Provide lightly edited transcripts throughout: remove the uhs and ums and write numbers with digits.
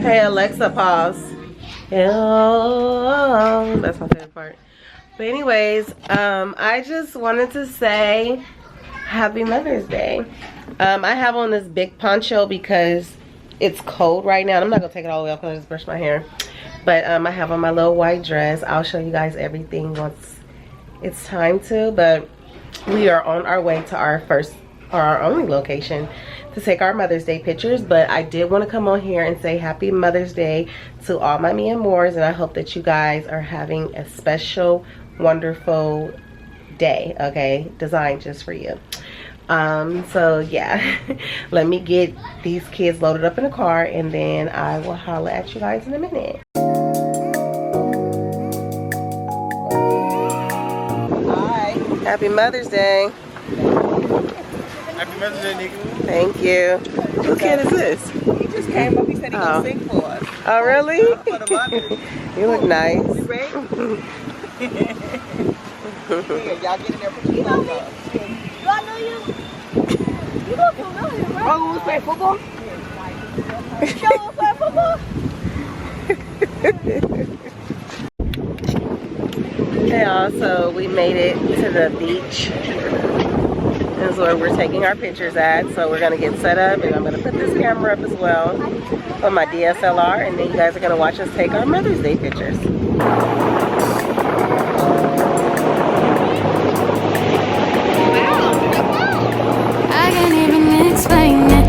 Hey Alexa, pause. Hello. That's my favorite part. But anyways, I just wanted to say Happy Mother's Day. I have on this big poncho because it's cold right now. I'm not gonna take it all the way off because I just brushed my hair. But I have on my little white dress. I'll show you guys everything once it's time to. But we are on our way to our first or our only location to take our Mother's Day pictures. But I did want to come on here and say Happy Mother's Day to all my Mia Moores, and I hope that you guys are having a special, wonderful day, okay, designed just for you. So yeah, let me get these kids loaded up in the car and then I will holler at you guys in a minute. Hi, Happy Mother's Day. Happy Mother's Day, Nikki. Thank you. Who kid is this? He just came up. He said he gonna sing for us. Oh really? For the mother. You look nice. You ready? Here, y'all get in there. Put your clothes on. Do I know you? You look familiar, right? Oh, we play football? You don't play football? Hey y'all, so we made it to the beach. This is where we're taking our pictures at. So we're gonna get set up and I'm gonna put this camera up as well on my DSLR, and then you guys are gonna watch us take our Mother's Day pictures. I can't even explain it,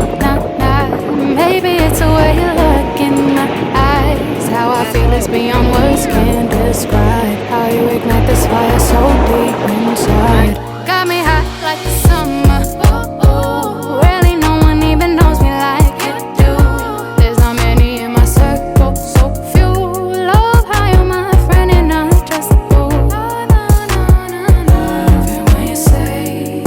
maybe it's the way you look in my eyes. How I feel is beyond words can describe. How you ignite this fire so deep inside. Got me hot like the summer. Really no one even knows me like you do. There's not many in my circle, so few. Love how you're my friend and not just a fool. Love it when you say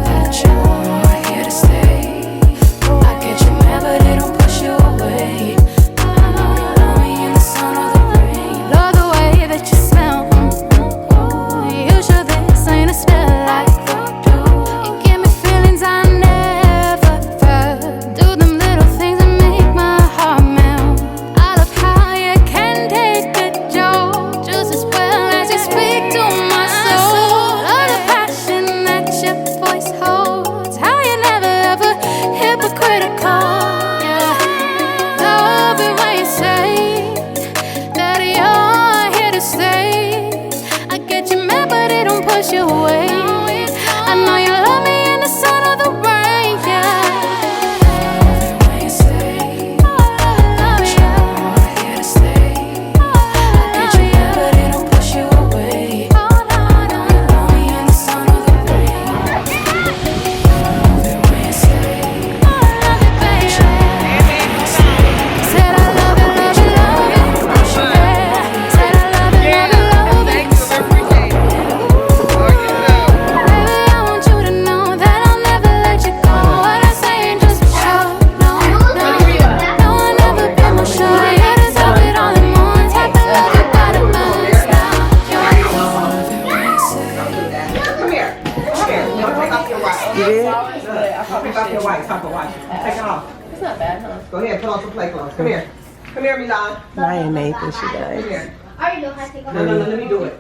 that you're here to stay. I get you mad but it don't push you away. I know you love me in the sun or the rain. Love the way that you smell. You sure this ain't a spell like you do? You give me feelings I never felt. Do them little things that make my heart melt. I love how you can take a joke just as well as you speak to my soul. Love the passion that your voice holds. How you never ever hypocritical. Yeah. Love it when you say that you're here to stay. I get you mad but it don't push you away. I know you love me in the sun or the rain. Yeah. Love it when you say that you're here to stay. I get you mad but it don't push you away. I know you love me in the sun or the rain. Love it when you say I love it, baby. Said I love it, love it, love it. Yeah. Said I love it, love it, love it. Appreciate it. Baby, I want you to know that I'll never let you go. What I say ain't just for show. No, no, no, I'll never be more sure. Yeah, there's all it all in one. Type of love you gotta bust now. Come here. Come here. You wanna take off your watch? You did? Take off your watch. Take it off. It's not bad, huh? Go ahead. Put on some play clothes. Come here. Come here, Milan. Ryan made this, you Come guys. here. I already know how to take off. No. Let me do it.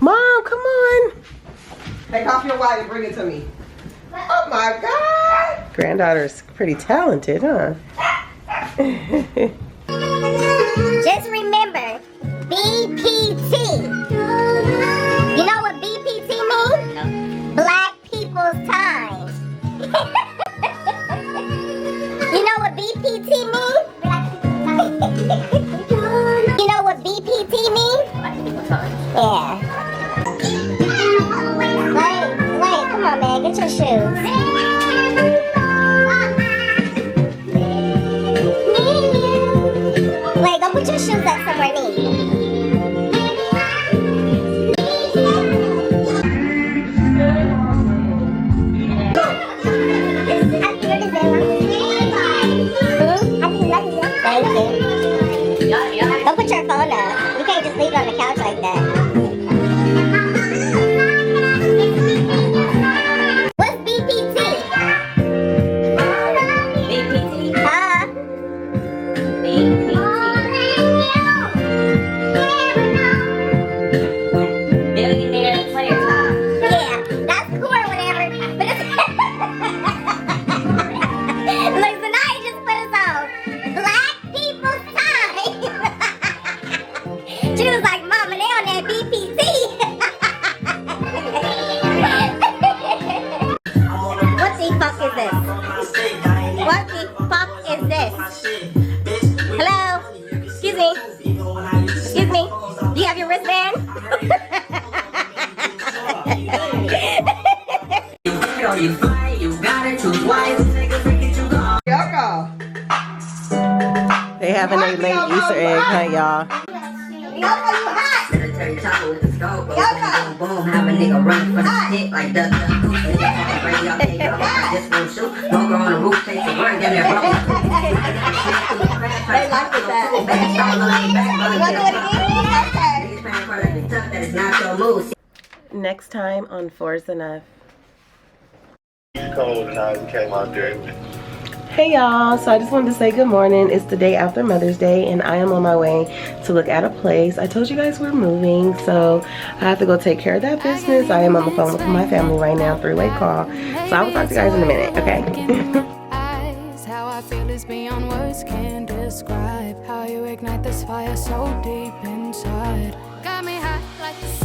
Mom, come on. Take off your watch and bring it to me. Oh my God. Granddaughter's pretty talented, huh? Just remember, BPT. You know what BPT means? Black People's Time. You know what BPT means? You know what BPT means? Yeah. Wait, come on, man, get your shoes. Wait, go put your shoes up somewhere neat. Thank you. Don't put your phone up. You can't just leave it on the couch like that. What's BPT? BPT? Huh? BPT. having a late Easter egg hunt, y'all. Military chopper with the scope, boom, boom, boom, have a nigga run for the stick like duck, duck, goose, nigga fucking crazy, I'll take up, I just won't shoot, smoker on the roof, take the word, then they're broke. They like it that. Next time on Four's Enough. Cold and I came out there. Hey y'all, so I just wanted to say good morning. It's the day after Mother's Day and I am on my way to look at a place. I told you guys we're moving, so I have to go take care of that business. I am on the phone with my family right now, three-way call. So I will talk to you guys in a minute, okay? How I feel is beyond words can describe. How you ignite this fire so deep inside. Got me hot like the